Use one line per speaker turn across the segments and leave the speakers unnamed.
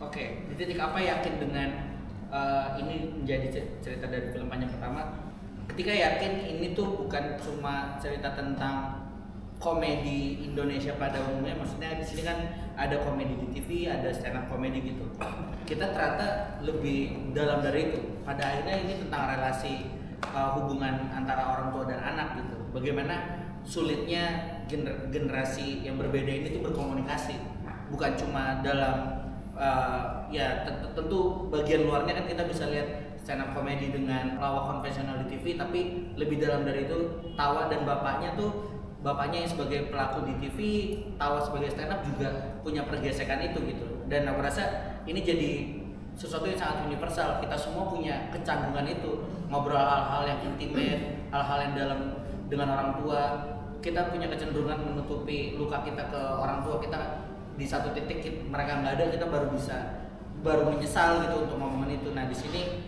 Oke, di titik apa yakin dengan ini menjadi cerita dari film panjang pertama? Ketika yakin ini tuh bukan cuma cerita tentang komedi Indonesia pada umumnya, maksudnya di sini kan ada komedi di TV, ada stand up komedi gitu. Kita ternyata lebih dalam dari itu. Pada akhirnya ini tentang relasi hubungan antara orang tua dan anak gitu. Bagaimana sulitnya generasi yang berbeda ini tuh berkomunikasi, bukan cuma dalam tentu bagian luarnya kan kita bisa lihat stand up komedi dengan lawak konvensional di TV, tapi lebih dalam dari itu Tawa dan bapaknya yang sebagai pelaku di TV, Tawa sebagai stand up juga punya pergesekan itu gitu. Dan aku rasa ini jadi sesuatu yang sangat universal. Kita semua punya kecanggungan itu, ngobrol hal-hal yang intimate, hal-hal yang dalam dengan orang tua. Kita punya kecenderungan menutupi luka kita ke orang tua kita. Di satu titik mereka nggak ada, kita baru menyesal gitu untuk ngomongin itu. Nah di sini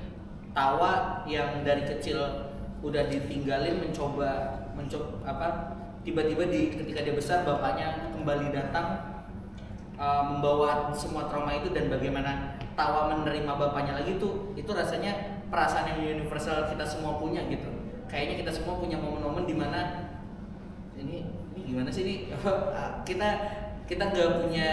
Tawa yang dari kecil udah ditinggalin mencoba tiba-tiba ketika dia besar bapaknya kembali datang membawa semua trauma itu, dan bagaimana Tawa menerima bapaknya lagi itu rasanya perasaan yang universal kita semua punya gitu. Kayaknya kita semua punya momen-momen dimana ini gimana sih ini kita nggak punya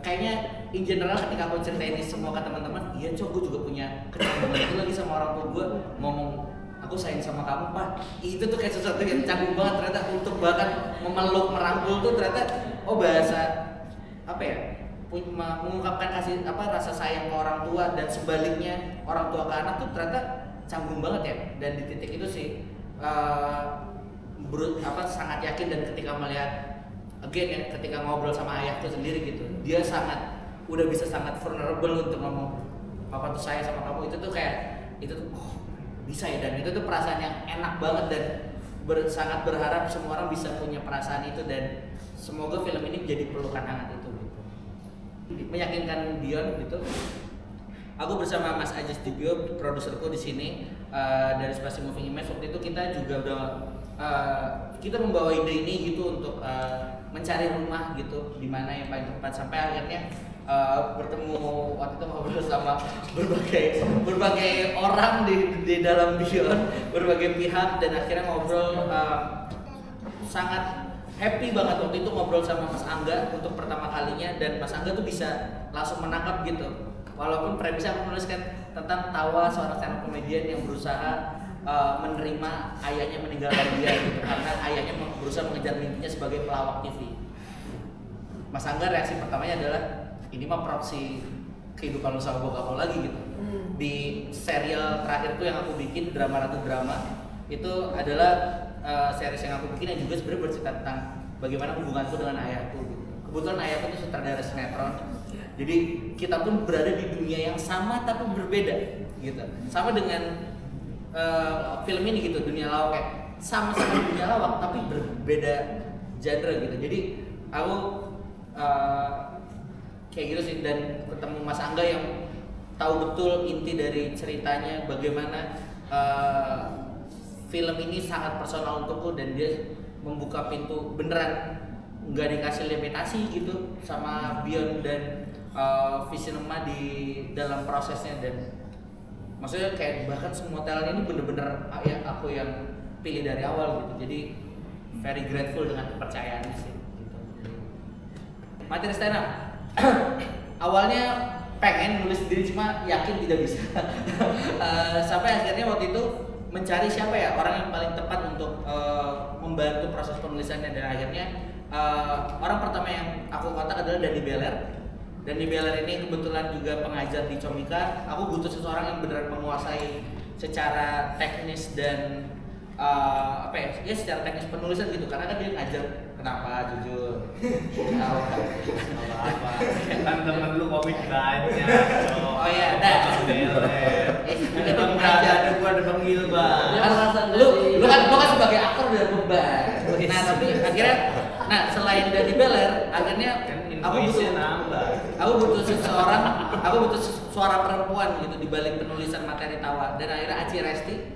kayaknya in general ketika aku cerita ini semua ke teman-teman, iya cok gue juga punya kecanggungan itu lagi sama orang tua gue ngomong aku sayang sama kamu pak, itu tuh kayak sesuatu yang canggung banget ternyata untuk bahkan memeluk merangkul tuh ternyata bahasa mengungkapkan kasih rasa sayang ke orang tua dan sebaliknya orang tua ke anak tuh ternyata canggung banget ya. Dan di titik itu sih sangat yakin, dan ketika melihat again ya, ketika ngobrol sama ayahku sendiri gitu, dia udah bisa sangat vulnerable untuk ngomong papa tuh sayang sama kamu, itu tuh kayak itu tuh bisa ya, dan itu tuh perasaan yang enak banget, dan sangat berharap semua orang bisa punya perasaan itu, dan semoga film ini menjadi pelukan hangat itu gitu. Meyakinkan Dion gitu. Aku bersama Mas Ajis Dibio, produserku di sini dari Spasi Moving Image. Waktu itu kita juga udah kita membawa ide ini gitu untuk mencari rumah gitu di mana yang paling tepat, sampai akhirnya bertemu waktu itu ngobrol sama berbagai orang di dalam Dion, berbagai pihak, dan akhirnya ngobrol sangat happy banget waktu itu ngobrol sama Mas Angga untuk pertama kalinya, dan Mas Angga tuh bisa langsung menangkap gitu. Walaupun premisnya aku menuliskan tentang Tawa, seorang stand up comedian yang berusaha menerima ayahnya meninggalkan dia gitu, karena ayahnya berusaha mengejar mimpinya sebagai pelawak TV. Mas Angga reaksi pertamanya adalah ini mah proksi kehidupan lu sama bokap lu lagi gitu. Di serial terakhir tuh yang aku bikin, Drama Ratu Drama, itu adalah series yang aku bikin yang juga sebenarnya bercerita tentang bagaimana hubunganku dengan ayahku gitu. Kebetulan ayahku itu sutradara sinetron, jadi kita pun berada di dunia yang sama tapi berbeda gitu. Sama dengan film ini gitu, dunia lawak, kayak sama-sama dunia lawak tapi berbeda genre gitu. Jadi aku kayak gitu sih, dan ketemu Mas Angga yang tahu betul inti dari ceritanya, bagaimana film ini sangat personal untukku, dan dia membuka pintu beneran, nggak dikasih limitasi gitu sama Beyond dan Visinema di dalam prosesnya. Dan maksudnya kayak bahkan semua talent ini bener-bener ya aku yang pilih dari awal gitu. Jadi very grateful dengan kepercayaan sih gitu. Materi stand up awalnya pengen nulis sendiri, cuma yakin tidak bisa. Sampai akhirnya waktu itu mencari siapa ya orang yang paling tepat untuk membantu proses penulisannya, dan akhirnya orang pertama yang aku kontak adalah Dani Beller. Dani Beller ini kebetulan juga pengajar di Comika. Aku butuh seseorang yang benar menguasai secara teknis dan secara teknis penulisan gitu, karena kan dia ngajar. Kenapa jujur?
apa kan temen lu komik banyak.
Oh iya, ada.
Emang ada gua ada panggil bang.
Lu kan sebagai aktor udah beban. Nah tapi akhirnya, selain Dani Beller, akhirnya aku butuh suara perempuan gitu di balik penulisan materi Tawa, dan akhirnya Aci Resti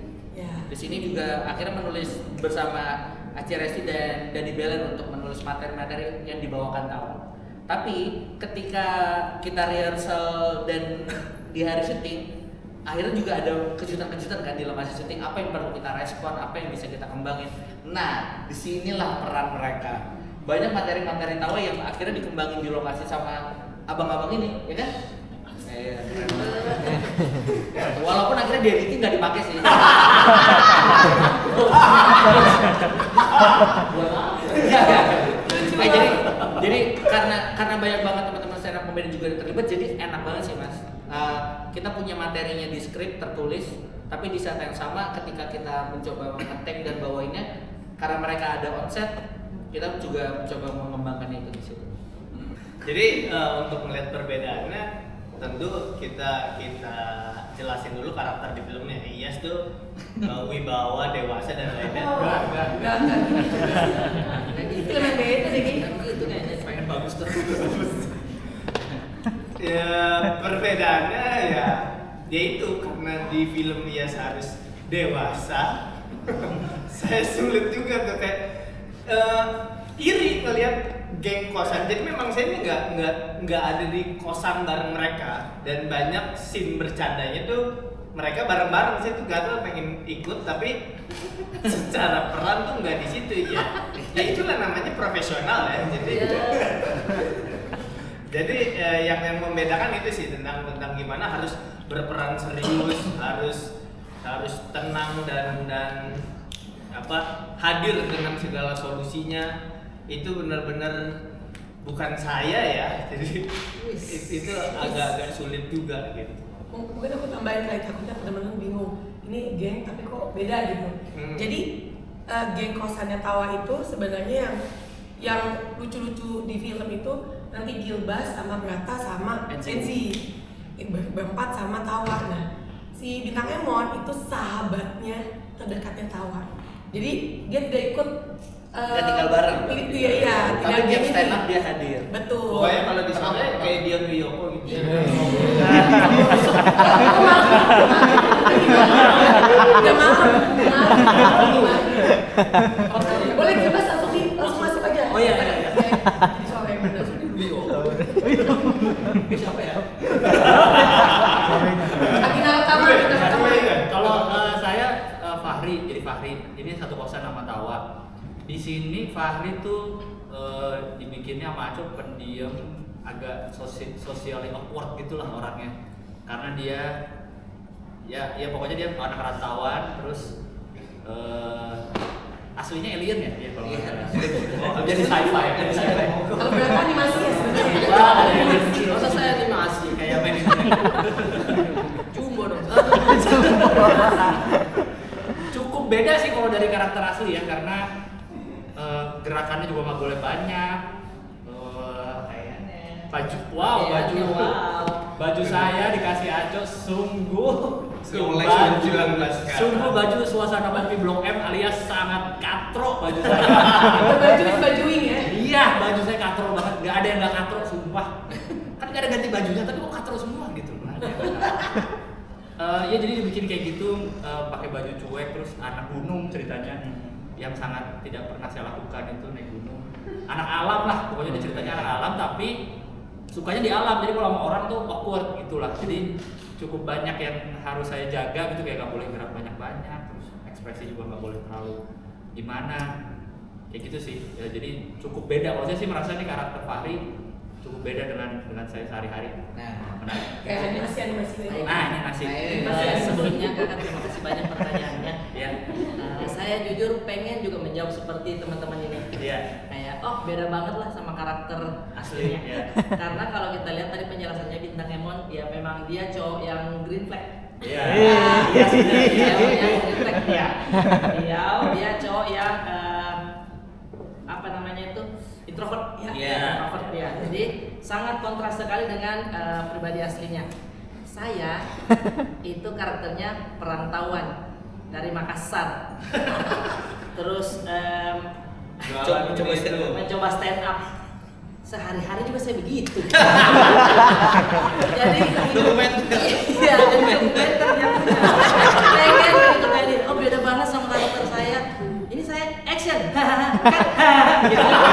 di sini juga akhirnya menulis bersama Aci Resti dan Dani Beller untuk menulis materi-materi yang dibawakan Tawa. Tapi ketika kita rehearsal dan di hari syuting, akhirnya juga ada kejutan-kejutan kan di lokasi syuting. Apa yang perlu kita respon, apa yang bisa kita kembangin. Nah, disinilah peran mereka. Banyak materi-materi tawa yang akhirnya dikembangin di lokasi sama abang-abang ini, ya kan? Keren banget. Walaupun akhirnya di editing nggak dipakai sih. Jadi karena banyak banget teman-teman stand up comedy juga terlibat, jadi enak banget sih mas. Kita punya materinya di skrip tertulis, tapi di saat yang sama ketika kita mencoba nge-take dan bawainnya, karena mereka ada onset, kita juga mencoba mengembangkannya itu di situ.
Jadi untuk melihat perbedaannya, tentu kita jelasin dulu karakter di filmnya. Iyas tuh wibawa, dewasa dan lainnya.
Enggak. Itu yang beda deh gitu kayaknya.
Pengen bagus terus.
Ya perbedaannya ya itu karena di film Iyas harus dewasa. Saya sulit juga tuh kayak iri ngelihat geng kosan. Jadi memang saya ini nggak ada di kosan bareng mereka, dan banyak scene bercandanya tuh mereka bareng-bareng. Saya tuh gak tau pengen ikut, tapi secara peran tuh nggak di situ ya. Ya itulah namanya profesional ya. Jadi yang membedakan itu sih tentang gimana harus berperan serius, harus tenang dan hadir dengan segala solusinya. Itu benar-benar bukan saya ya, jadi itu agak sulit juga gitu.
Mungkin aku tambahin kayak takutnya teman-teman bingung, ini geng tapi kok beda gitu. Jadi geng kosannya Tawa itu sebenarnya yang lucu-lucu di film itu nanti Gilbas sama Brata sama Enzi berempat sama Tawa. Nah si Bintang Emon itu sahabatnya terdekatnya Tawa, jadi dia tidak ikut.
Dia tinggal bareng.
Iya.
Tapi dia stand up dia hadir.
Betul.
Pokoknya kalau di sana kayak Dion Wiyoko gitu.
Udah malam. Boleh Gilbas langsung masuk aja.
Oh iya.
Sore bener.
Siapa ya?
Agina Utama.
Kalau saya Fahri, jadi Fahri ini satu kosan sama Tawa. Di sini Fahri tuh dibikinnya sama Aco pendiam, agak socially awkward gitulah orangnya. Karena dia ya pokoknya dia anak rantauan, terus aslinya alien ya dia kalau nggak salah. Jadi sci-fi.
Kalau berapa animasi ya sebenarnya?
Wah, ada animasi. Masa saya animasi kayak main ini. Jumbo dong. Cukup beda sih kalau dari karakter asli ya, karena gerakannya juga nggak boleh banyak. Baju saya dikasih Aco sungguh baju suasana Bambi Blok M alias sangat katro baju saya.
Bajuin ya?
Iya, baju saya katro banget, nggak ada yang nggak katro sumpah. Kan nggak ada ganti bajunya tapi kok katro semua gitu. Ya jadi dibikin kayak gitu, pakai baju cuek, terus anak gunung ceritanya yang sangat tidak pernah saya lakukan itu naik gunung. Anak alam lah, pokoknya dia ceritanya anak alam tapi sukanya di alam. Jadi kalau sama orang tuh awkward gitulah. Jadi cukup banyak yang harus saya jaga gitu, kayak nggak boleh gerak banyak-banyak, terus ekspresi juga nggak boleh terlalu gimana. Kayak gitu sih. Ya, jadi cukup beda. Kalau saya sih merasa nih karakter Fahri cukup beda dengan saya sehari-hari.
Nah,
Kayak animasi.
Nah, ini masih.
Sebelumnya kakak terima kasih banyak pertanyaannya.
Ya.
Saya jujur pengen juga menjawab seperti teman-teman ini.
Iya.
Kayak beda banget lah sama karakter aslinya.
Iya.
Karena kalau kita lihat tadi penjelasannya Bintang Emon, ya memang dia cowok yang green flag.
Iya.
Iya sih. Dia yang green flag dia. Dia cowok yang apa namanya itu introvert ya. Introvert ya. Jadi sangat kontras sekali dengan pribadi aslinya. Saya itu karakternya perantauan dari Makassar. Terus mencoba stand up. Sehari-hari juga saya begitu. Jadi
dokumenter.
Iya, dokumenter yang pengen gitu kayak oh beda banget sama karakter saya. Ini saya action. Kan gitu. Sama.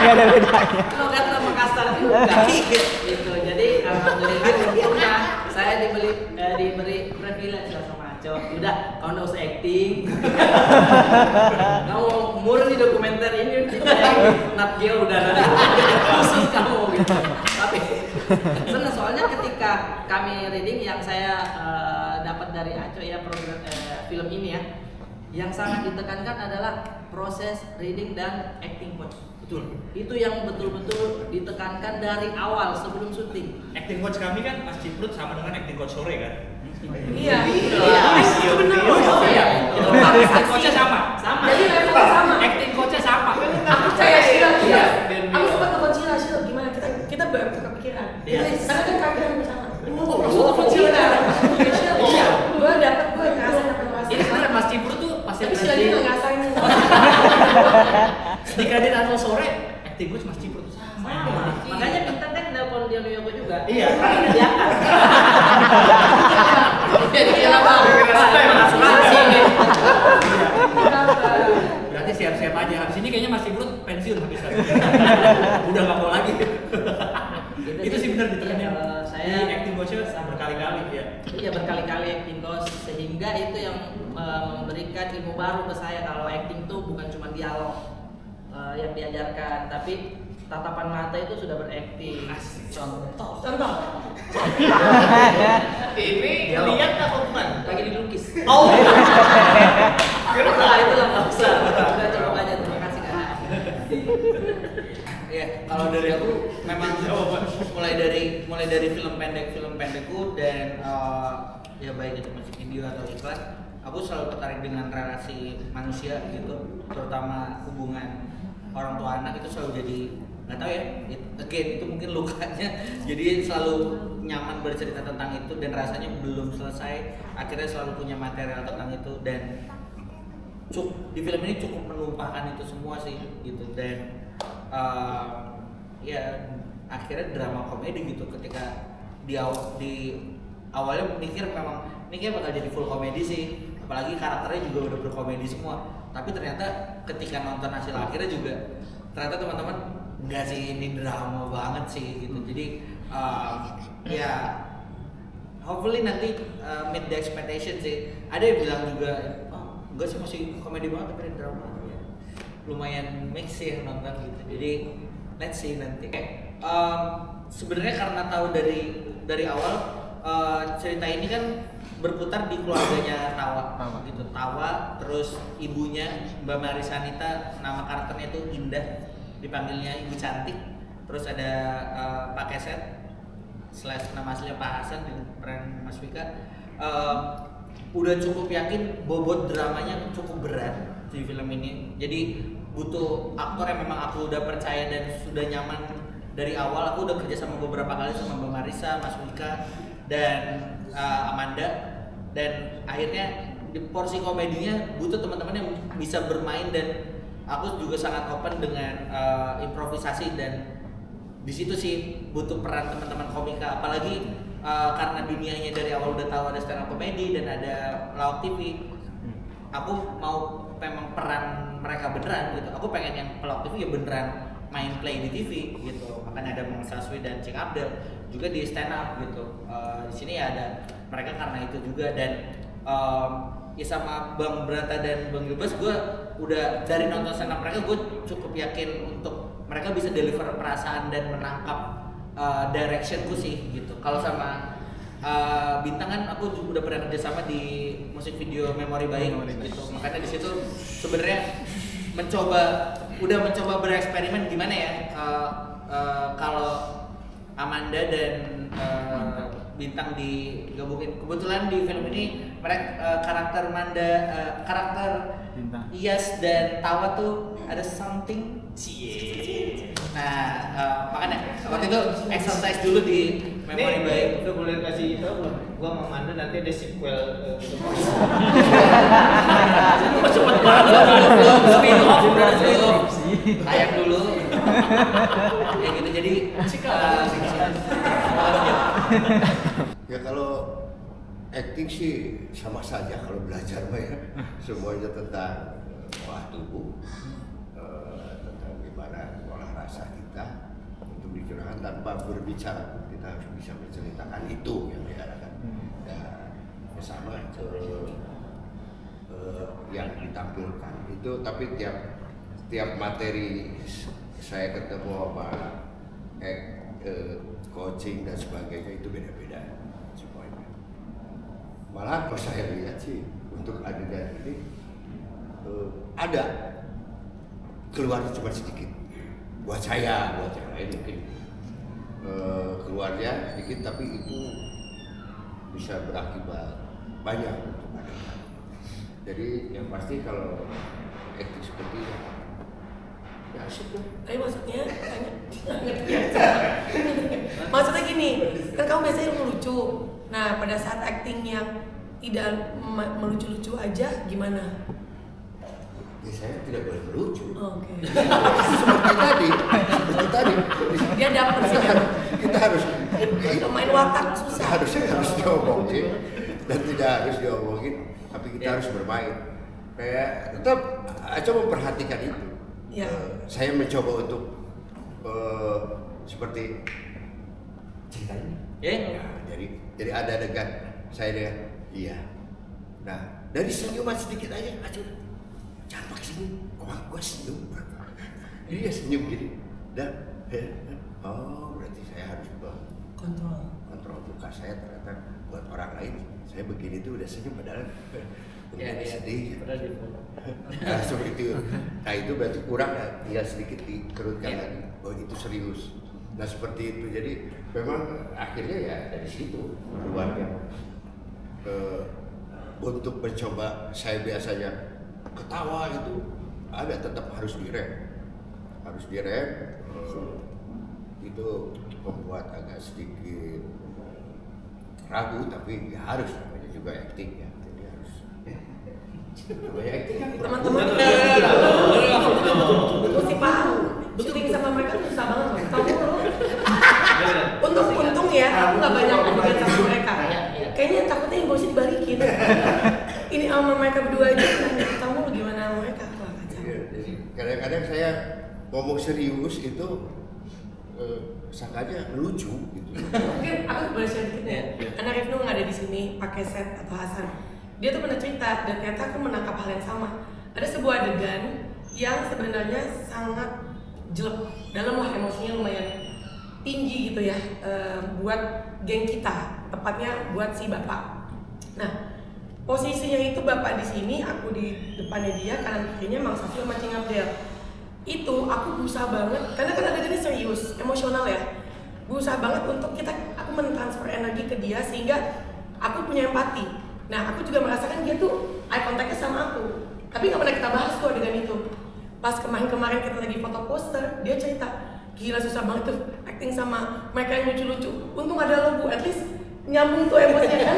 Nggak ada bedanya.
Lo kata Makassar juga. Gitu. Jadi alhamdulillah untungnya saya diberi privilege lah sama Aco. Udah, kau nggak usah acting. Kamu murni dokumenter ini Nat Geo udah ada khusus kamu gitu. Tapi senang soalnya ketika kami reading yang saya dapat dari Aco ya program film ini ya, yang sangat ditekankan adalah proses reading dan acting coach.
Betul.
Itu yang betul-betul ditekankan dari awal sebelum syuting.
Acting coach kami kan Mas Ciprut sama dengan acting coach sore kan.
Iya.
Iya.
Benar.
Iya.
Acting coachnya sama.
Sama.
Jadi levelnya sama.
Acting coachnya sama.
Aku percaya Sheila.
Iya.
Aku sempat telepon Sheila, gimana kita baru kepikiran.
Iya.
Karena kan kaki sama.
langsung telepon Sheila.
Iya. Gue dapet gue ngerasain apa ngerasain.
Ini sebenarnya Mas Ciprut tuh pasti
Tapi Sheila nggak ngerasain.
di Kadin atau sore acting coach Mas Ciprut tuh sama.
Makanya kita kan nelpon dia New York juga.
Iya.
Karena diangkat.
Jadi
Iya, Bang. Asuransi gitu.
Berarti siap-siap aja. Habis ini kayaknya Mas Ciprut pensiun habis tadi. Udah nggak mau lagi. Itu sih benar ditekanin.
Saya
acting coachnya berkali-kali ya.
Iya berkali-kali acting coach sehingga itu yang memberikan ilmu baru ke saya kalau acting tuh bukan cuma dialog yang diajarkan, tapi tatapan mata itu sudah berakting. Contoh.
Ini lihat apa bukan?
Lagi dilukis.
Oh.
Nah, itulah nggak usah. Udah cukup aja. Terima kasih Kak.
Iya, kalau dari aku memang mulai dari film pendekku dan ya baik itu musik video atau iklan, aku selalu tertarik dengan relasi manusia gitu, terutama hubungan orang tua anak itu selalu jadi nggak tahu ya, itu mungkin lukanya, jadi selalu nyaman bercerita tentang itu dan rasanya belum selesai, akhirnya selalu punya material tentang itu dan di film ini cukup menumpahkan itu semua sih gitu dan ya akhirnya drama komedi gitu ketika di awalnya mikir memang ini kayak bakal jadi full komedi sih, apalagi karakternya juga udah berkomedi semua, tapi ternyata ketika nonton hasil akhirnya juga ternyata teman-teman enggak sih, ini drama banget sih gitu, jadi ya hopefully nanti meet the expectation sih. Ada yang bilang juga enggak sih masih komedi banget tapi drama ya lumayan mix sih yang nonton gitu, jadi let's see nanti. Sebenarnya karena tahu dari awal cerita ini kan berputar di keluarganya Tawa gitu. Tawa terus ibunya Mbak Marisanita, nama karakternya itu Indah, dipanggilnya Ibu Cantik. Terus ada Pak Keset / nama aslinya Pak Hasan di peran Mas Vika. Udah cukup yakin bobot dramanya cukup berat di film ini. Jadi butuh aktor yang memang aku udah percaya dan sudah nyaman dari awal. Aku udah kerja sama beberapa kali sama Mbak Marisa, Mas Wika dan Amanda, dan akhirnya di porsi komedinya butuh teman-teman yang bisa bermain dan aku juga sangat open dengan improvisasi dan di situ sih butuh peran teman-teman komika, apalagi karena dunianya dari awal udah tahu ada stand up comedy dan ada Lauk TV. Aku mau memang peran mereka beneran gitu. Aku pengen yang Lauk TV ya beneran main play di TV gitu. Makanya ada Mang Saswi dan Cik Abdel juga di stand up gitu. Di sini ya ada mereka karena itu juga dan ya sama Bang Brata dan Bang Gilbas, gue udah dari nonton stand up mereka gue cukup yakin untuk mereka bisa deliver perasaan dan menangkap directionku sih gitu. Kalau sama Bintang kan aku juga udah pernah kerja sama di musik video Memori Baik gitu. Makanya di situ sebenarnya udah mencoba bereksperimen gimana ya kalau Amanda dan Bintang digabungin. Kebetulan di film ini mereka karakter
Bintang,
Iyas dan Tawa tuh ada something. Nah, makanya waktu itu exercise dulu di Memori Baik.
Udah boleh kasih tau belum? Gua sama Manda nanti ada sequel.
Cepet banget.
Spin off. Kayak dulu. Ya gitu, jadi
Ya kalau acting sih sama saja kalau belajar mah ya. Semuanya tentang olah tubuh, tentang gimana olah rasa tanpa berbicara kita harus bisa menceritakan itu yang diarahkan. Sama yang ditampilkan itu, tapi tiap materi saya ketemu sama coaching dan sebagainya itu beda-beda semuanya. Malah kalau saya lihat sih untuk adegan ini ada keluar cuma sedikit buat saya, buat yang lain mungkin keluarnya sedikit, tapi itu bisa berakibat banyak untuk adegan. Jadi yang pasti kalau acting seperti ini ya asik lah.
Tapi maksudnya maksudnya gini, kan kamu biasanya melucu. Nah, pada saat acting yang tidak melucu-lucu aja gimana?
Ya saya tidak boleh melucu.
Oke.
Seperti tadi.
Dia dapet sih.
Kita harus
Main watak
kita
susah.
harus diomongin dan tidak harus diomongin, tapi kita harus bermain. Kayak tetap coba memperhatikan itu.
Ya.
Saya mencoba untuk seperti ceritanya. Ya, jadi ada adegan saya dengan iya. Nah, dari senyuman sedikit aja, jangan pakai senyum. Gua senyum. Dia senyum gini. Dan berarti saya harus kontrol muka saya, ternyata buat orang lain saya begini tuh udah senyum padahal sedih. Nah, seperti itu. Nah, itu berarti kurang ya, tinggal sedikit dikerutkan lagi. Oh, itu serius. Nah, seperti itu. Jadi memang akhirnya ya dari situ keluarnya untuk mencoba. Saya biasanya ketawa itu ada, tetap harus direm. Itu membuat agak sedikit ragu, tapi ya harus, namanya juga acting ya. Jadi harus namanya acting kan
Teman-teman mesti paham. Syuting sama mereka tuh susah banget. Tahu lo? Untung ya, aku nggak banyak adegan sama mereka. Kayaknya takutnya yang bosnya dibalikin. Ini sama mereka berdua aja. Kamu gimana sama mereka? Wah, kacau.
Iya, jadi kadang-kadang saya ngomong serius itu sangkanya lucu gitu.
Mungkin aku boleh share dikit ya. Karena Rifnu nggak ada di sini pakai set atau Hasan. Dia tuh pernah cerita dan ternyata aku menangkap hal yang sama. Ada sebuah adegan yang sebenarnya sangat jelek, dalam lah emosinya lumayan tinggi gitu ya, buat geng kita, tepatnya buat si bapak. Nah, posisinya itu bapak di sini, aku di depannya dia, kanan kirinya Mang Safir sama Cing Abdel. Itu aku berusaha banget, karena kan adegannya serius, emosional ya. Berusaha banget untuk aku mentransfer energi ke dia sehingga aku punya empati. Nah, aku juga merasakan dia tuh eye contact-nya sama aku. Tapi nggak pernah kita bahas tuh adegan itu. Pas kemarin kita lagi foto poster, dia cerita, gila susah banget tuh acting sama mereka yang lucu-lucu. Untung ada lo Bu, at least nyambung tuh emosinya kan.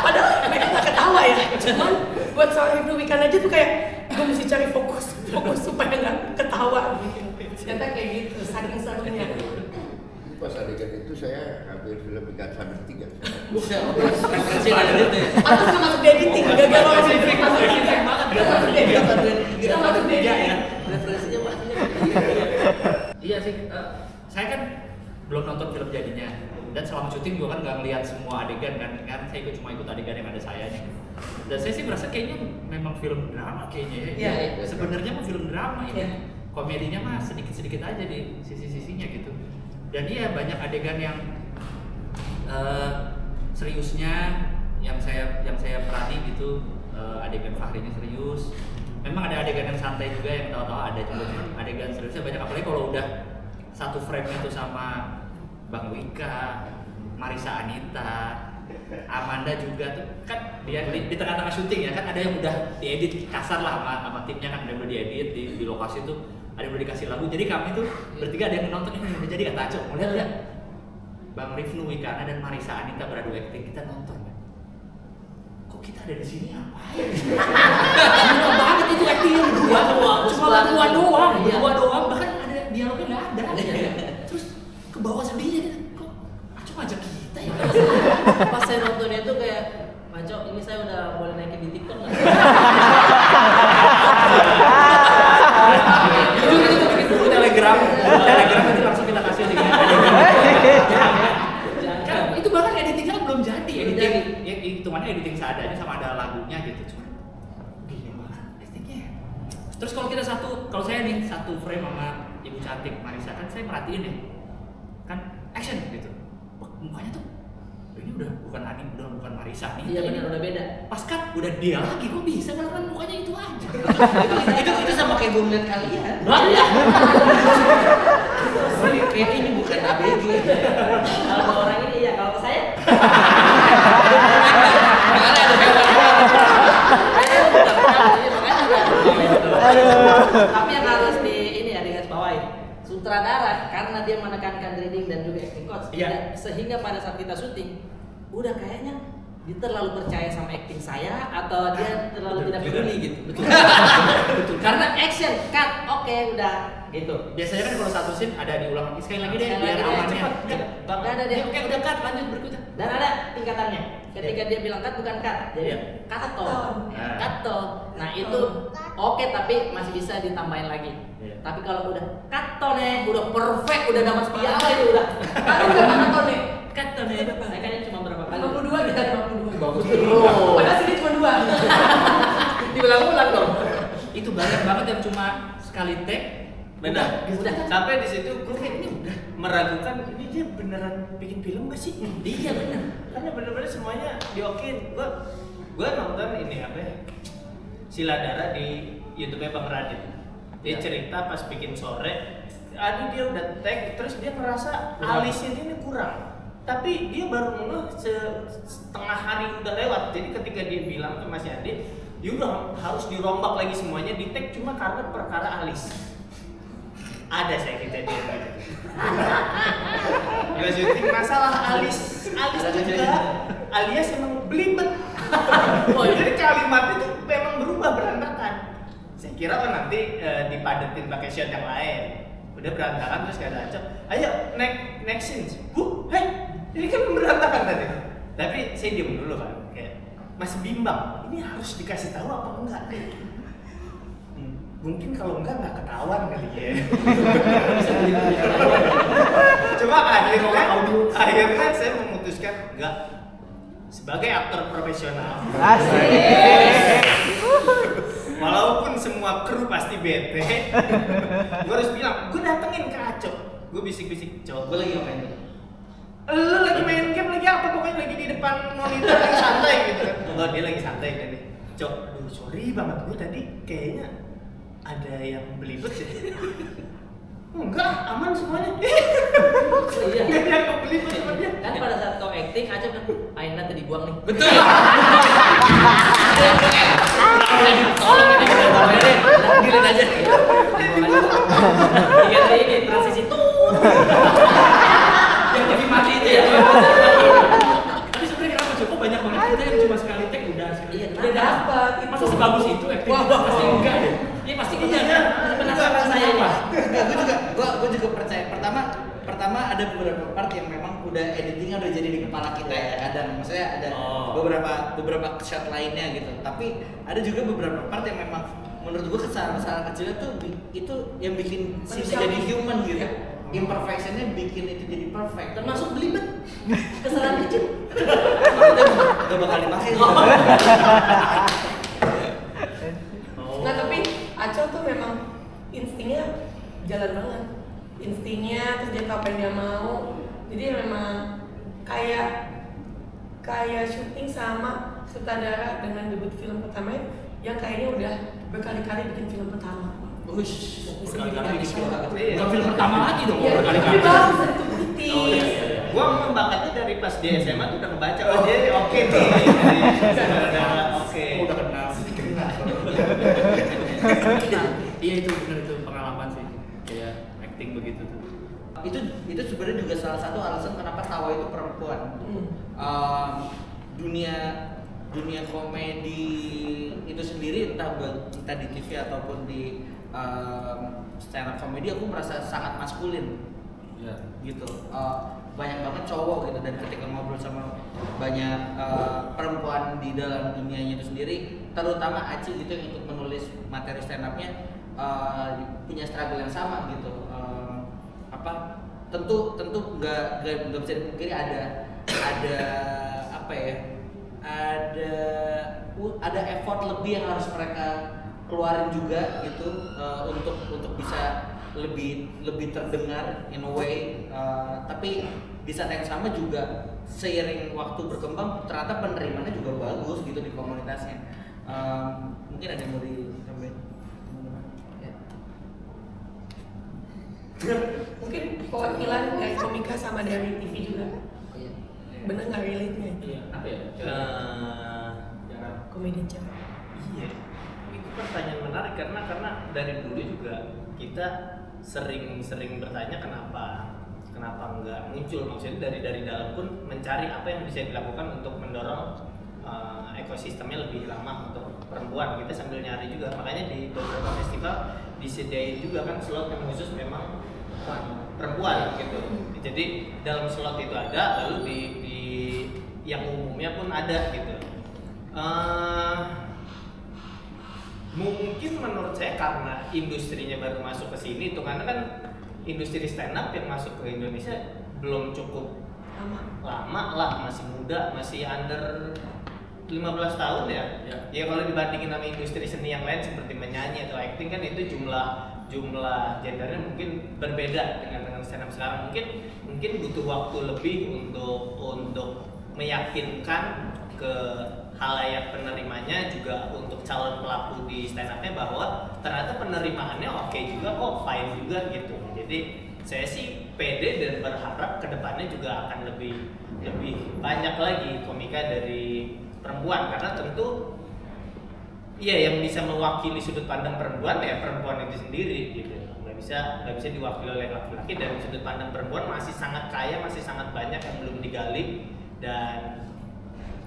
Padahal mereka nggak ketawa ya. Cuman buat seorang Ibnu Wikan aja tuh kayak gue mesti cari fokus supaya nggak ketawa gitu. Ternyata kayak gitu, saking serunya.
Pas adegan itu saya ngambil film Ikan Saber 3.
Referensi ada itu ya.
Atau nggak masuk di editing, gagal orang
Spesifik banget.
Kita masuk meja ya. Referensinya pastinya.
Iya sih, saya kan belum nonton film jadinya, dan selama syuting juga kan nggak ngeliat semua adegan kan saya cuma ikut adegan yang ada sayanya. Dan saya sih merasa kayaknya memang film drama kayaknya ya.
Iya.
Sebenarnya mah film drama ini.
Iya.
Komedinya mah sedikit-sedikit aja di sisi-sisinya gitu. Dan iya banyak adegan yang seriusnya yang saya perani gitu, adegan Fahrinya serius. Memang ada adegan yang santai juga yang tahu-tahu ada juga, adegan seriusnya banyak, apalagi kalau udah satu frame itu sama Bang Wika, Marisa Anita, Amanda juga tuh kan dia di tengah-tengah syuting ya kan ada yang udah diedit kasar lah sama timnya kan, ada yang udah diedit di lokasi tuh, ada yang udah dikasih lagu, jadi kami tuh bertiga ada yang nonton ini udah jadi kata Aco, mau lihat ya Bang Rifnu Wikana dan Marisa Anita beradu acting, kita nonton kan. Kok kita ada di sini ngapain? Gila banget itu acting berdua doang, cuma berdua doang, bahkan ada dialognya nggak ada. Terus ke bawah sendiri gitu, kok Aco ngajak kita ya?
Pas saya nonton itu kayak, Maco ini saya udah boleh naikin di TikTok nggak?
Telegram itu langsung kita kasih adegan hitungannya editing seadanya sama ada lagunya gitu. Cuma gini banget actingnya. Terus kalau saya nih satu frame sama Ibu cantik Marissa kan saya merhatiin nih. Kan action gitu. Wah, mukanya tuh ini udah bukan Ani, udah bukan Marissa nih.
Iya benar, udah beda.
Pas cut udah dia lagi, kok bisa melakukan mukanya itu aja.
itu sama kayak gue ngeliat kalian.
Iya.
Kayak ini bukan ABG.
Kalau orang ini ya, kalau ke saya
Makanya ada hewan.
Tapi yang harus ini ya digaris bawahi, sutradara karena dia menekankan reading dan juga acting coach, sehingga pada saat kita syuting udah kayaknya dia terlalu percaya sama acting saya atau dia terlalu tidak peduli gitu. Betul. Karena action cut, oke udah gitu.
Biasanya kan kalau satu scene ada diulang lagi sekali lagi deh
Sekali
biar
lagi deh,
amannya.
cepet. Nggak ada deh.
Oke udah cut, lanjut berikutnya.
Dan ada tingkatannya. Ketika dia bilang cut bukan cut, jadi kato. Kato. Nah itu oke tapi masih bisa ditambahin lagi.
Iya.
Tapi kalau udah kato nih, udah perfect, udah dapat piala itu udah.
Kato nih.
Kato nih. Saya kayaknya cuma berapa kali?
52 kita 52.
Bagus
Oh.
Padahal sini cuma 2.
Diulang-ulang dong.
Itu banyak banget yang cuma sekali take.
Benar.
Udah.
Sampai di situ gue kayak ini udah meragukan ini dia beneran bikin film gak sih?
Iya benar.
Karena bener-bener semuanya diokin. Gue nonton ini apa ya? Siladara di YouTube-nya Bang Radit. Dia cerita pas bikin sore, ada dia udah tag terus dia ngerasa alisnya dia ini kurang. Tapi dia baru ngeh setengah hari udah lewat. Jadi ketika dia bilang ke Mas Yadin, ya udah harus dirombak lagi semuanya di tag cuma karena perkara alis. Ada saya kejadian gitu. Gak syuting masalah alis juga alias emang belibet. Jadi kalimatnya tuh memang berubah berantakan. Saya kira kan nanti dipadetin pakai shot yang lain. Udah berantakan terus gak ada acok. Ayo next scene. Ini kan berantakan tadi. Tapi saya diam dulu kan, kayak masih bimbang. Ini harus dikasih tahu apa enggak? Mungkin kalau enggak ketahuan kali ya. Cuma akhirnya saya memutuskan enggak. Sebagai aktor profesional. Walaupun semua kru pasti bete, gue harus bilang, gue datengin ke Acok. Gue bisik-bisik, Cok, gue lagi ngapain tuh? Lu lagi main game lagi apa? Pokoknya lagi di depan monitor lagi santai gitu kan. Enggak, dia lagi santai kan nih. Cok, sorry banget, gue tadi kayaknya ada yang belibet ya. Enggak, aman semuanya.
Iya.
Enggak ada yang belibet sama dia.
Kan pada saat kau acting aja kan, Aina tadi buang nih.
Betul. Tolong ini kita boleh deh. Gilit aja.
Iya ini transisi tuh.
Yang jadi mati itu ya. Tapi sebenarnya kenapa Joko banyak banget kita yang cuma sekali take udah.
Iya,
Udah dapat.
Masa sebagus itu acting?
Wah.
Pasti enggak deh. Iya pasti enggak kan?
Penasaran saya nih.
Gue juga percaya. Pertama ada beberapa part yang memang udah editingnya udah jadi di kepala kita ya kadang. Maksudnya ada beberapa shot lainnya gitu. Tapi ada juga beberapa part yang memang menurut gue kesalahan kecilnya tuh itu yang bikin scene jadi human gitu. Imperfectionnya bikin itu jadi perfect.
Termasuk belibet. Kesalahan kecil.
Gak bakal dipakai.
Nah tapi Acel tuh memang instingnya jalan banget. Instingnya terus dia tahu apa yang dia mau. Jadi memang kayak syuting sama sutradara dengan debut film pertama yang kayaknya udah berkali-kali bikin film pertama.
Ush,
Berkali-kali bikin film.
Iya.
Bukan film pertama lagi dong,
Iya, tapi
berkali-kali.
baru itu kritis.
Oh, iya.
Gua membakatnya dari pas di SMA tuh udah kebaca, oh dia oke nih. Oke.
udah kenal.
Iya itu benar itu pengalaman sih. Kayak acting begitu tuh.
Itu sebenarnya juga salah satu alasan kenapa Tawa itu perempuan. Dunia komedi itu sendiri entah di TV ataupun di stand up komedi aku merasa sangat maskulin.
Iya.
Gitu. Banyak banget cowok gitu dan ketika ngobrol sama banyak perempuan di dalam dunianya itu sendiri, terutama Aci gitu yang ikut menulis materi stand up-nya punya struggle yang sama gitu. Tentu nggak bisa dipungkiri ada apa ya ada effort lebih yang harus mereka keluarin juga gitu untuk bisa lebih terdengar in a way, tapi di saat yang sama juga seiring waktu berkembang ternyata penerimaannya juga bagus gitu di komunitasnya. Mungkin ada yang mau ditambahin? Ya.
Mungkin perwakilan dari komika sama dari TV juga.
Oh, iya.
Bener nggak relate-nya itu?
Iya, apa ya? Jangan.
Komedi cewek.
Iya, itu pertanyaan menarik karena dari dulu juga kita sering bertanya kenapa nggak muncul, maksudnya dari dalam pun mencari apa yang bisa dilakukan untuk mendorong ekosistemnya lebih ramah untuk perempuan. Kita sambil nyari juga, makanya di beberapa festival disediain juga kan slot yang khusus memang perempuan gitu. Jadi dalam slot itu ada, lalu di yang umumnya pun ada gitu. Mungkin menurut saya karena industrinya baru masuk ke sini tuh, karena kan industri stand up yang masuk ke Indonesia belum cukup lama lah, masih muda, masih under 15 tahun ya. Ya kalau dibandingin sama industri seni yang lain seperti menyanyi atau acting kan itu jumlah gendernya mungkin berbeda dengan stand up sekarang. Mungkin butuh waktu lebih untuk meyakinkan ke halayak penerimanya, juga untuk calon pelaku di stand up-nya bahwa ternyata penerimaannya oke juga kok, fine juga gitu. Jadi saya sih pede dan berharap kedepannya juga akan lebih banyak lagi komika dari perempuan, karena tentu iya yang bisa mewakili sudut pandang perempuan ya perempuan itu sendiri gitu. Nggak bisa diwakili oleh laki-laki, dan sudut pandang perempuan masih sangat kaya, masih sangat banyak yang belum digali, dan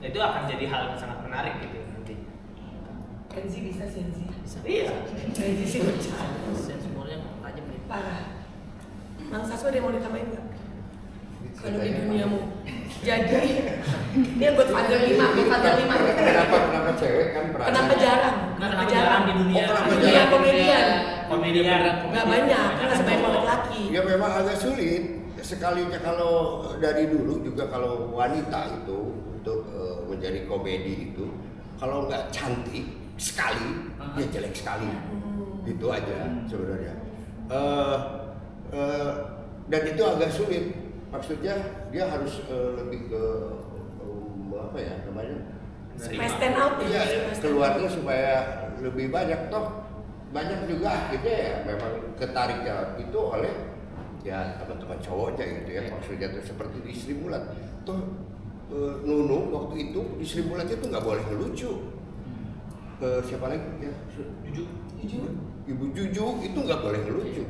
itu akan jadi hal yang sangat menarik gitu nanti.
Kenzi bisa Senzi.
Iya.
Kenzi sih bocah.
Sensornya tajam nih.
Parah. Mang Saso ada yang mau ditambahin nggak? Kalau di duniamu. Jadi, ini yang Godfather 5, Godfather 5.
Kenapa cewek kan peranan?
Kenapa jarang?
Kenapa jarang di dunia?
Oh, kenapa
Dunia
jarang?
komedian.
Komedian.
Nggak banyak, karena sebanyak laki-laki.
Ya memang agak sulit. Sekalinya kalau dari dulu juga kalau wanita itu untuk menjadi komedi itu, kalau nggak cantik sekali, dia jelek sekali. Itu aja sebenarnya. Dan itu agak sulit. Maksudnya dia harus lebih ke apa ya namanya?
Supaya stand out ya.
Iya,
supaya stand
keluarnya
out.
supaya lebih banyak. Toh banyak juga akhirnya ya memang ketariknya itu oleh ya teman-teman cowoknya gitu ya. Maksudnya tuh seperti di Sri Mulat. Toh Nunung waktu itu di Sri Mulat itu nggak boleh ngelucu. Siapa lagi ya? Juju. Ibu Juju itu nggak boleh ngelucu.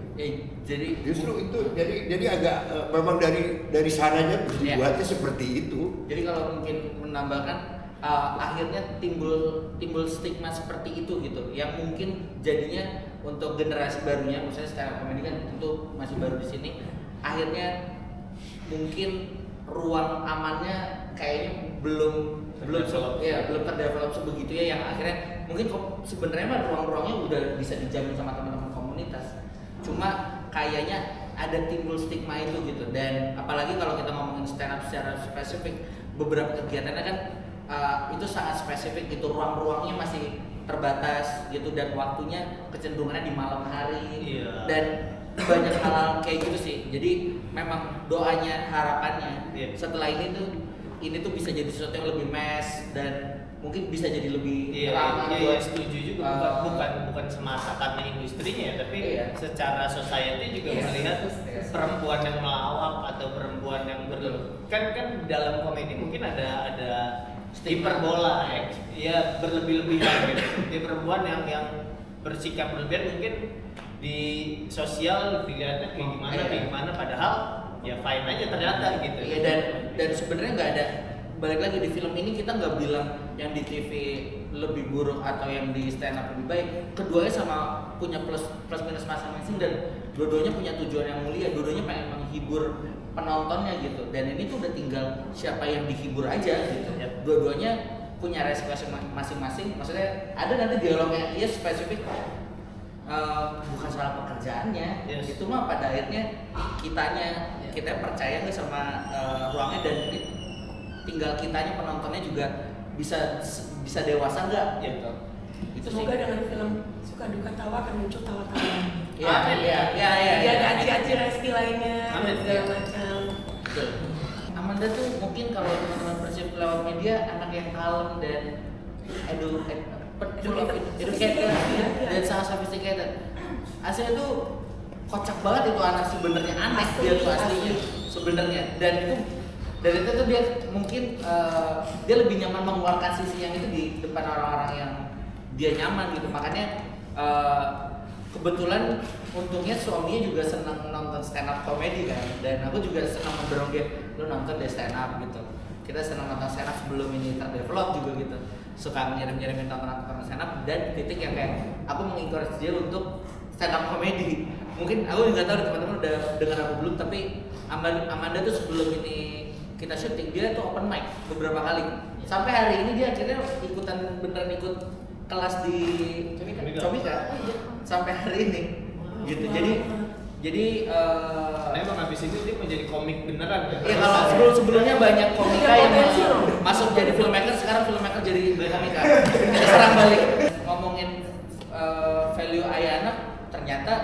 Jadi
Justru itu jadi agak memang dari sananya dibuatnya seperti itu.
Jadi kalau mungkin menambahkan akhirnya timbul stigma seperti itu gitu, yang mungkin jadinya untuk generasi barunya, misalnya stand up comedy kan tentu masih baru di sini, akhirnya mungkin ruang amannya kayaknya belum terdevelop sebegitu ya, yang akhirnya mungkin sebenarnya mah ruang-ruangnya udah bisa dijamin sama teman-teman komunitas, cuma kayaknya ada timbul stigma itu gitu. Dan apalagi kalau kita ngomongin stand up secara spesifik, beberapa kegiatannya kan itu sangat spesifik gitu, ruang-ruangnya masih terbatas gitu, dan waktunya kecenderungannya di malam hari. Dan banyak hal kayak gitu sih. Jadi memang doanya, harapannya setelah ini tuh bisa jadi sesuatu yang lebih mass dan mungkin bisa jadi lebih ramah.
Iya, setuju juga. Bukan semata karena industrinya ya, tapi secara society juga melihat perempuan yang melawak atau perempuan yang kan dalam komedi mungkin ada hiperbola ya berlebih-lebihan gitu. Dia perempuan yang bersikap berlebihan mungkin di sosial dilihatnya kayak gimana padahal ya fine aja ternyata gitu.
Iya, dan sebenarnya nggak ada, balik lagi di film ini kita nggak bilang yang di TV lebih buruk atau yang di stand up lebih baik. Keduanya sama punya plus minus masing-masing, dan dua-duanya punya tujuan yang mulia, dua-duanya pengen menghibur penontonnya gitu. Dan ini tuh udah tinggal siapa yang dihibur aja gitu. Dua-duanya punya resiko masing-masing. Maksudnya ada nanti dialognya spesifik, bukan soal pekerjaannya, itu mah pada akhirnya kita percaya nggak sama ruangnya, dan ini tinggal kitanya penontonnya juga bisa dewasa nggak gitu. Itu sih.
Semoga dengan film Suka Duka Tawa akan muncul tawa-tawa.
Iya.
Dia ada aci-aci Reski lainnya dan
Amin.
segala macam.
Betul. Amanda tuh mungkin kalau teman-teman persib lewat media anak yang kalem dan educated dan sangat sophisticated. Aslinya tuh kocak banget itu anak, sebenarnya aneh dia tuh aslinya sebenarnya, dan itu tuh dia mungkin dia lebih nyaman mengeluarkan sisi yang itu di depan orang-orang yang dia nyaman gitu. Makanya kebetulan untungnya suaminya juga senang nonton stand up comedy kan, dan aku juga senang mendorong dia, lu nonton deh stand up gitu. Kita senang nonton stand up sebelum ini terdevelop juga gitu, suka ngirim-ngirimin tontonan stand up, dan titik yang kayak aku mengencourage dia untuk stand up comedy. Mungkin aku juga tahu teman-teman udah dengar aku belum, tapi Amanda tuh sebelum ini kita syuting dia tuh open mic beberapa kali. Sampai hari ini dia akhirnya beneran ikut kelas di Comika. Sampai hari ini gitu. Jadi
emang habis ini dia mau jadi komik beneran ya?
ya kalau sebelumnya banyak komika yang masuk jadi filmmaker, sekarang filmmaker jadi komika. Kita serang balik. Ngomongin value ayah anak, ternyata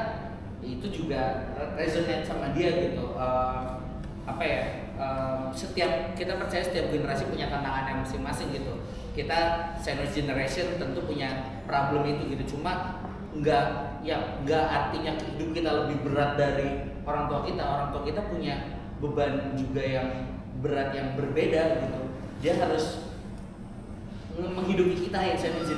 itu juga resonate sama dia gitu. Kita percaya setiap generasi punya tantangan yang masing-masing gitu. Kita sandwich generation tentu punya problem itu gitu. Cuma nggak artinya hidup kita lebih berat dari orang tua kita. Orang tua kita punya beban juga yang berat yang berbeda gitu. Dia harus menghidupi kita yang sandwich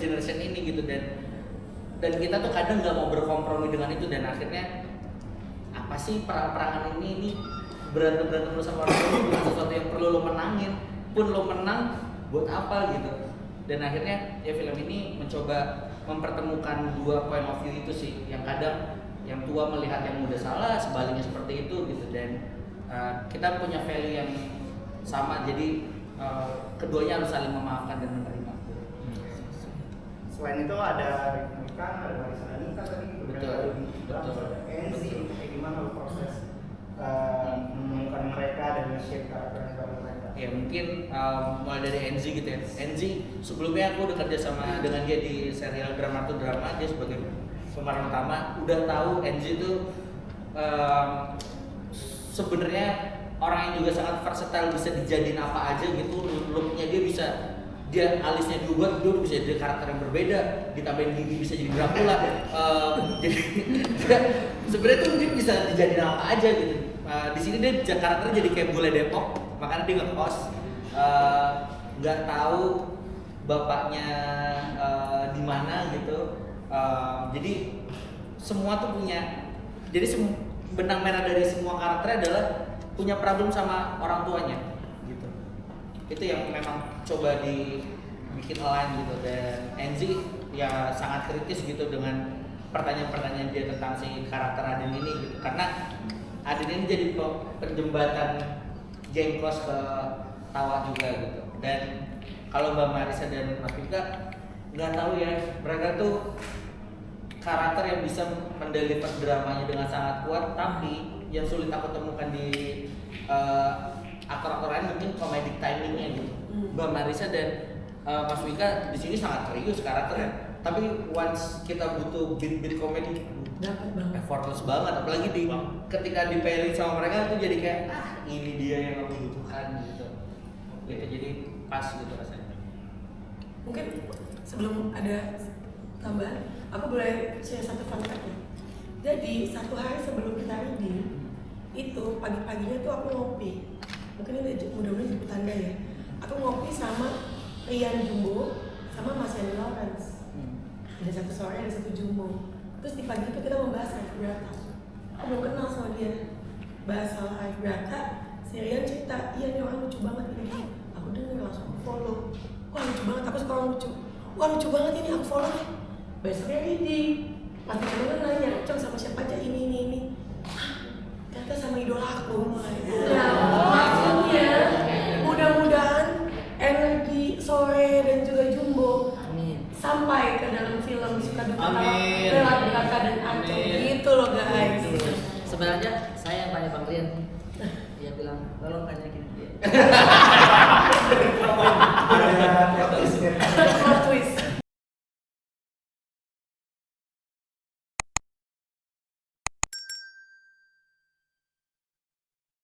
generation ini gitu, dan kita tuh kadang nggak mau berkompromi dengan itu, dan akhirnya apa sih perang-perangan ini berantem lu sama orang tua bukan sesuatu yang perlu lo menangin, pun lo menang buat apa gitu. Dan akhirnya ya film ini mencoba mempertemukan dua point of view itu sih, yang kadang yang tua melihat yang muda salah, sebaliknya seperti itu gitu. Dan kita punya value yang sama, jadi keduanya harus saling memaafkan dan menerima.
Selain itu ada nikah, ada warisan nikah tadi.
Betul.
Ada NC, kayak gimana lo proses menemukan mereka dan nge-shape karakter baru mereka?
Ya mungkin mulai dari NZ gitu ya. NZ sebelumnya aku udah kerja sama dengan dia di serial Drama to Drama, dia sebagai pemeran utama. Udah tahu NZ itu sebenarnya orang yang juga sangat versatile, bisa dijadiin apa aja gitu. Looknya dia alisnya diubah, dia bisa jadi karakter yang berbeda, ditambahin gigi bisa jadi Dracula. Jadi sebenarnya tuh dia bisa dijadiin apa aja gitu. Di sini dia karakternya jadi kayak bule Depok, makanya dia ngekos, nggak tahu bapaknya di mana gitu. Jadi semua tuh punya, jadi benang merah dari semua karakter adalah punya problem sama orang tuanya gitu. Itu yang memang coba dibikin align gitu. Dan Enzi ya sangat kritis gitu dengan pertanyaan-pertanyaan dia tentang si karakter Adin ini gitu, karena Adin ini jadi penjembatan Jengkos ke Tawa juga gitu. Dan kalau Mbak Marisa dan Mas Vika nggak tahu ya, mereka tuh karakter yang bisa mendeliver dramanya dengan sangat kuat, tapi yang sulit aku temukan di aktor-aktor lain mungkin comedic timingnya gitu. Mbak Marisa dan Mas Vika di sini sangat serius karakternya, tapi once kita butuh beat komedi
Dapat banget.
effortless banget, apalagi ketika di pairing sama mereka itu jadi kayak ini dia yang aku butuhkan gitu. Jadi pas gitu rasanya.
Mungkin sebelum ada tambahan, aku boleh share satu fun fact ya. Jadi satu hari sebelum kita reading itu pagi-paginya tuh aku ngopi. Mungkin ini mudah-mudahan jadi tanda ya. Aku ngopi sama Rian Jumbo sama Mas Henry Lawrence. Ada satu sore, ada satu Jumbo. Terus di pagi itu kita membahas Raif Brata. Aku belum kenal sama dia. Bahas soal Raif Brata, si Rian cerita, iya nih orang lucu banget ini. Aku denger langsung aku follow. Wah lucu banget, aku suka orang lucu. Wah lucu banget ini, aku follow deh. Besoknya reading. Pasti temen nanya, Cong sama siapa aja ini. Hah, ternyata sama idola aku. Nah, maksudnya mudah-mudahan energi sore dan juga Jumbo sampai ke dalam film Suka Duka Tawa lewat Brata dan Acong gitu loh guys.
Sebenarnya saya yang tanya Bang Rian, dia bilang tolong tanyakin dia.
Ada plot twist ya.
Ada plot twist.